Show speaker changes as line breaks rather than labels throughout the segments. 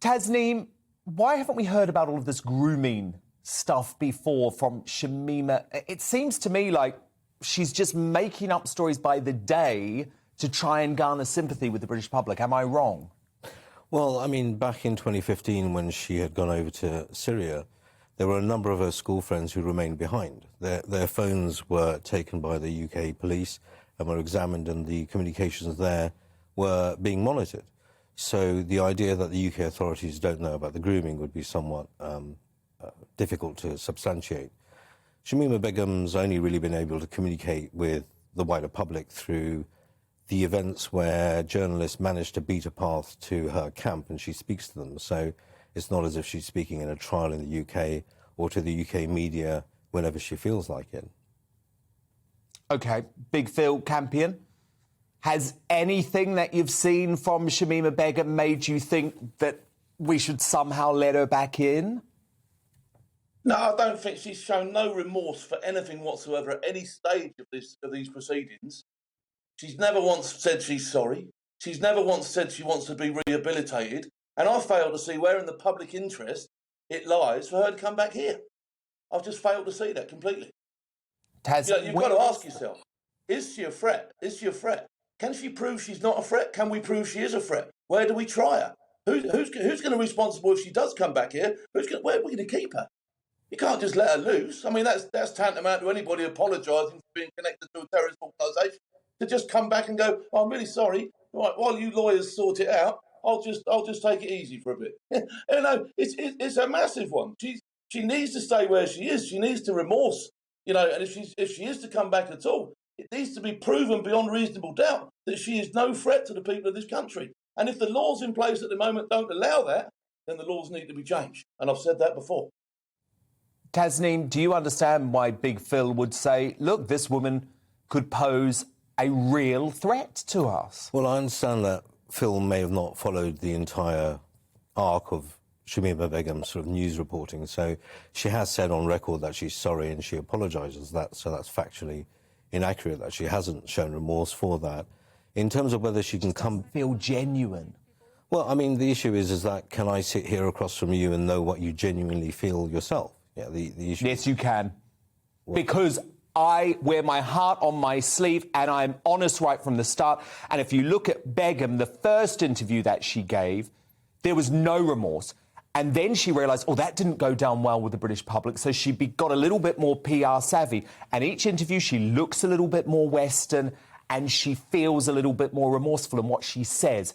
Tasneem, why haven't we heard about all of this grooming stuff before from Shamima? It seems to me like she's just making up stories by the day to try and garner sympathy with the British public. Am I wrong?
Well, I mean, back in 2015, when she had gone over to Syria, there were a number of her school friends who remained behind. Their phones were taken by the UK police and were examined, and the communications there were being monitored. So the idea that the UK authorities don't know about the grooming would be somewhat difficult to substantiate. Shamima Begum's only really been able to communicate with the wider public through the events where journalists managed to beat a path to her camp and she speaks to them. So it's not as if she's speaking in a trial in the UK or to the UK media whenever she feels like it.
OK, Big Phil Campion, has anything that you've seen from Shamima Begum made you think that we should somehow let her back in?
No, I don't think she's shown no remorse for anything whatsoever at any stage of these proceedings. She's never once said she's sorry. She's never once said she wants to be rehabilitated. And I fail to see where in the public interest it lies for her to come back here. I've just failed to see that completely. You've got to ask yourself, is she a threat? Is she a threat? Can she prove she's not a threat? Can we prove she is a threat? Where do we try her? Who's going to be responsible if she does come back here? Where are we going to keep her? You can't just let her loose. I mean, that's tantamount to anybody apologising for being connected to a terrorist organisation. To just come back and go, oh, I'm really sorry. Right, while you lawyers sort it out, I'll just take it easy for a bit. You know, it's a massive one. She needs to stay where she is. She needs to remorse. You know, and if she is to come back at all, it needs to be proven beyond reasonable doubt that she is no threat to the people of this country. And if the laws in place at the moment don't allow that, then the laws need to be changed. And I've said that before.
Tasneem, do you understand why Big Phil would say, look, this woman could pose a real threat to us?
Well, I understand that Phil may have not followed the entire arc of Shamima Begum's sort of news reporting. So she has said on record that she's sorry and she apologises. So that's factually inaccurate, that she hasn't shown remorse for that. In terms of whether she can come...
feel genuine.
Well, I mean, the issue is that can I sit here across from you and know what you genuinely feel yourself? Yeah, the issue...
Yes, you can. Because I wear my heart on my sleeve and I'm honest right from the start. And if you look at Begum, the first interview that she gave, there was no remorse. And then she realised, oh, that didn't go down well with the British public, so she got a little bit more PR savvy. And each interview, she looks a little bit more Western and she feels a little bit more remorseful in what she says.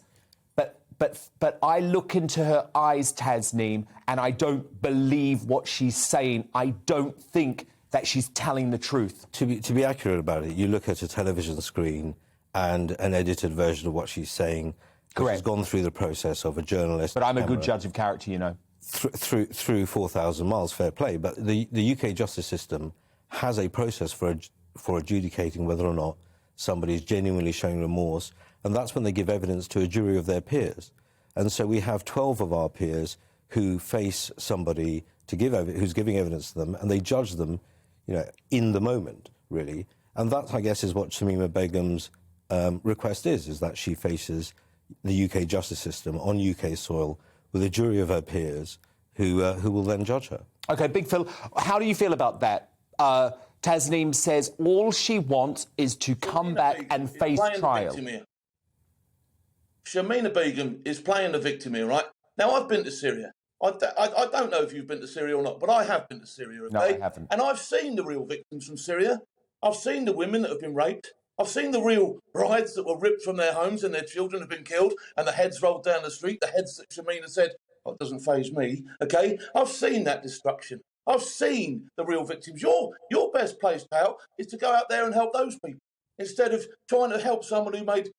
But I look into her eyes, Tasneem, and I don't believe what she's saying. I don't think that she's telling the truth.
To be accurate about it, you look at a television screen and an edited version of what she's saying.
Correct.
She's gone through the process of a journalist.
But I'm a good judge of character, you know.
Through 4,000 miles, fair play. But the UK justice system has a process for adjudicating whether or not somebody is genuinely showing remorse, and that's when they give evidence to a jury of their peers. And so we have 12 of our peers who face somebody who's giving evidence to them, and they judge them, you know, in the moment, really. And that, I guess, is what Shamima Begum's request is that she faces the UK justice system on UK soil with a jury of her peers who will then judge her.
OK, Big Phil, how do you feel about that? Tasneem says all she wants is to come back and face trial.
Shamima Begum is playing the victim here, right? Now, I've been to Syria. I don't know if you've been to Syria or not, but I have been to Syria, okay?
No, I haven't.
And I've seen the real victims from Syria. I've seen the women that have been raped. I've seen the real brides that were ripped from their homes and their children have been killed and the heads rolled down the street, the heads that Shamima said, oh, it doesn't faze me, okay? I've seen that destruction. I've seen the real victims. Your best place, pal, is to go out there and help those people instead of trying to help someone who made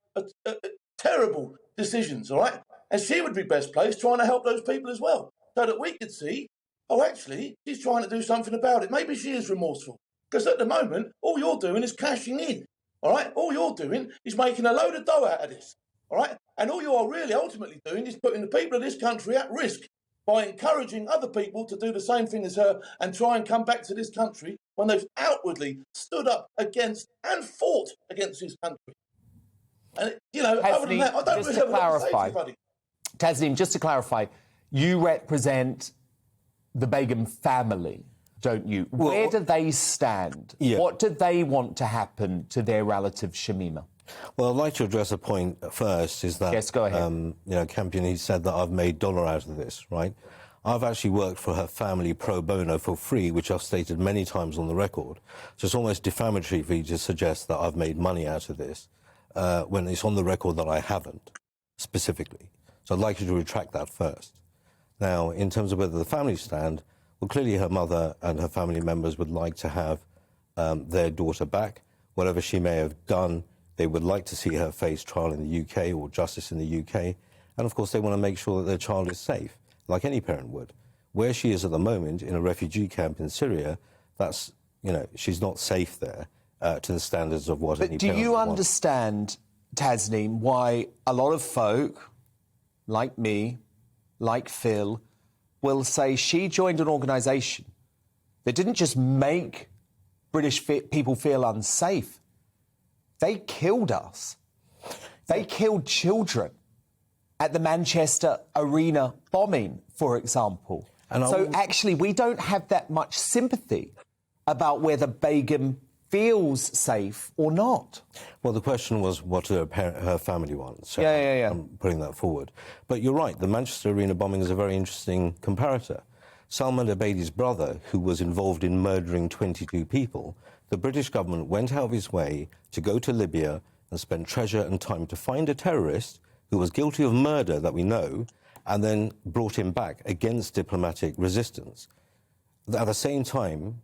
terrible decisions, all right? And she would be best placed trying to help those people as well, so that we could see, oh, actually, she's trying to do something about it. Maybe she is remorseful. Because at the moment, all you're doing is cashing in, all right? All you're doing is making a load of dough out of this, all right? And all you are really ultimately doing is putting the people of this country at risk by encouraging other people to do the same thing as her and try and come back to this country when they've outwardly stood up against and fought against this country. And, you know, other than that, I don't really have a lot to say to anybody.
Tasneem, just to clarify, You represent the Begum family, don't you?
Well,
where do they stand?
Yeah.
What do they want to happen to their relative Shamima?
Well, I'd like to address a point first, is that...
Yes, go ahead.
Campion, he said that I've made dollar out of this, right? I've actually worked for her family pro bono for free, which I've stated many times on the record. So it's almost defamatory for you to suggest that I've made money out of this when it's on the record that I haven't, specifically. So I'd like you to retract that first. Now, in terms of whether the family stand, well, clearly her mother and her family members would like to have their daughter back. Whatever she may have done, they would like to see her face trial in the UK or justice in the UK. And, of course, they want to make sure that their child is safe, like any parent would. Where she is at the moment, in a refugee camp in Syria, that's, she's not safe there to the standards of what any parent would want.
Do you understand, Tasneem, why a lot of folk, like me, like Phil, will say she joined an organisation that didn't just make British people feel unsafe. They killed us. They killed children at the Manchester Arena bombing, for example. Actually, we don't have that much sympathy about whether Begum feels safe or not.
Well, the question was what her family wants. So
Yeah.
I'm putting that forward. But you're right, the Manchester Arena bombing is a very interesting comparator. Salman Abedi's brother, who was involved in murdering 22 people, the British government went out of his way to go to Libya and spend treasure and time to find a terrorist who was guilty of murder that we know, and then brought him back against diplomatic resistance. At the same time,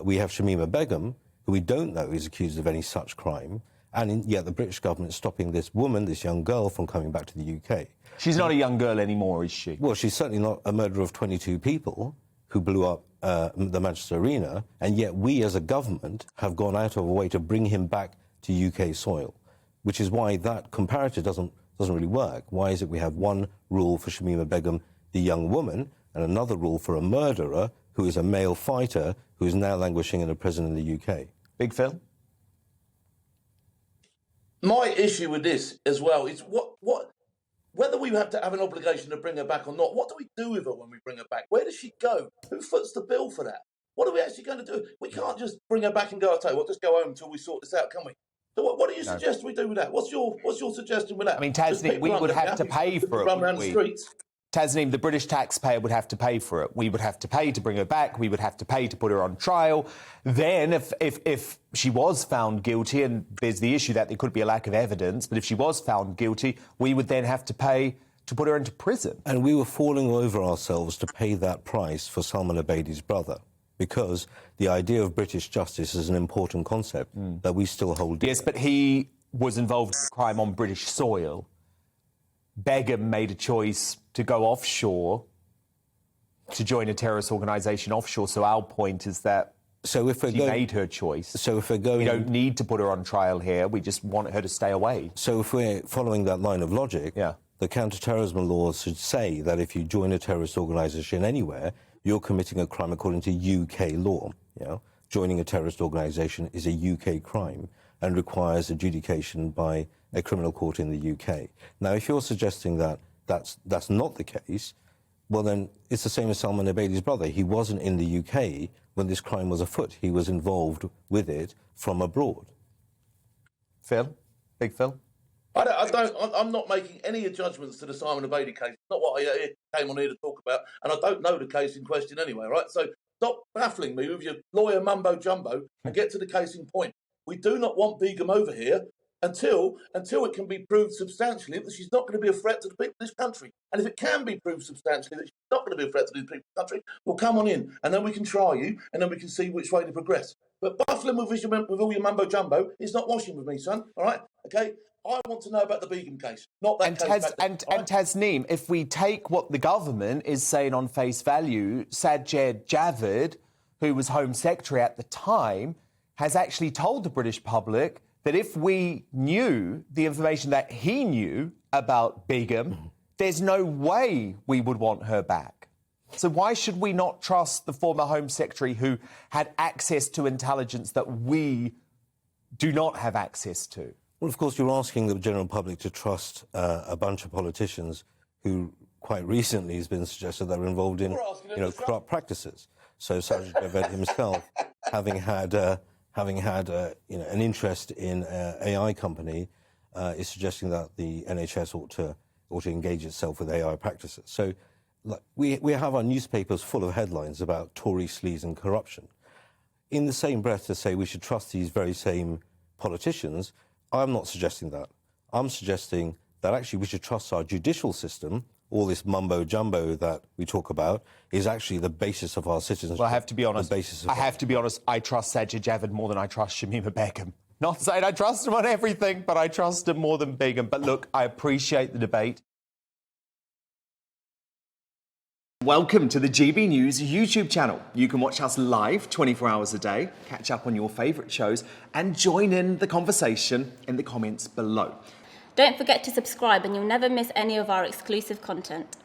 we have Shamima Begum, who we don't know is accused of any such crime, and yet the British government is stopping this woman, this young girl, from coming back to the UK.
She's not a young girl anymore, is she?
Well, she's certainly not a murderer of 22 people who blew up the Manchester Arena, and yet we as a government have gone out of our way to bring him back to UK soil, which is why that comparator doesn't really work. Why is it we have one rule for Shamima Begum, the young woman, and another rule for a murderer who is a male fighter who is now languishing in a prison in the UK?
Big Phil?
My issue with this as well is whether we have to have an obligation to bring her back or not. What do we do with her when we bring her back? Where does she go? Who foots the bill for that? What are we actually going to do? We can't just bring her back and go, I'll tell you what, just go home until we sort this out, can we? So what do you suggest we do with that? What's your suggestion with that?
I mean, Tasneem, we would have to pay for it,
run around
wouldn't
the
we?
streets.
Tasneem, the British taxpayer would have to pay for it. We would have to pay to bring her back. We would have to pay to put her on trial. Then, if she was found guilty, and there's the issue that there could be a lack of evidence, but if she was found guilty, we would then have to pay to put her into prison.
And we were falling over ourselves to pay that price for Salman Abedi's brother, because the idea of British justice is an important concept that we still hold dear.
Yes, but he was involved in a crime on British soil. Begum made a choice to go offshore, to join a terrorist organisation offshore. So our point is that she made her choice.
So if we're going...
We don't need to put her on trial here. We just want her to stay away.
So if we're following that line of logic, the counter-terrorism laws should say that if you join a terrorist organisation anywhere, you're committing a crime according to UK law. Joining a terrorist organisation is a UK crime and requires adjudication by a criminal court in the UK. Now, if you're suggesting that that's not the case, well, then it's the same as Salman Abedi's brother. He wasn't in the UK when this crime was afoot. He was involved with it from abroad.
Phil? Big Phil?
I'm not making any judgments to the Simon Abedi case. Not what I came on here to talk about, and I don't know the case in question anyway, right? So stop baffling me with your lawyer mumbo-jumbo and get to the case in point. We do not want Begum over here until it can be proved substantially that she's not going to be a threat to the people of this country. And if it can be proved substantially that she's not going to be a threat to the people of the country, well, come on in, and then we can try you, and then we can see which way to progress. But baffling with all your mumbo-jumbo is not washing with me, son, all right? Okay? I want to know about the Begum case, not that case.
And Tasneem, if we take what the government is saying on face value, Sajid Javid, who was Home Secretary at the time, has actually told the British public that if we knew the information that he knew about Begum, there's no way we would want her back. So why should we not trust the former Home Secretary who had access to intelligence that we do not have access to?
Well, of course, you're asking the general public to trust a bunch of politicians who quite recently has been suggested that are involved in corrupt practices. So Sajid Javid himself, having had an interest in an AI company, is suggesting that the NHS ought to engage itself with AI practices. So we have our newspapers full of headlines about Tory sleaze and corruption. In the same breath to say we should trust these very same politicians, I'm not suggesting that. I'm suggesting that actually we should trust our judicial system. All this mumbo-jumbo that we talk about is actually the basis of our citizenship.
Well, I have to be honest. I trust Sajid Javid more than I trust Shamima Begum. Not saying I trust him on everything, but I trust him more than Begum. But look, I appreciate the debate. Welcome to the GB News YouTube channel. You can watch us live 24 hours a day, catch up on your favourite shows, and join in the conversation in the comments below.
Don't forget to subscribe and you'll never miss any of our exclusive content.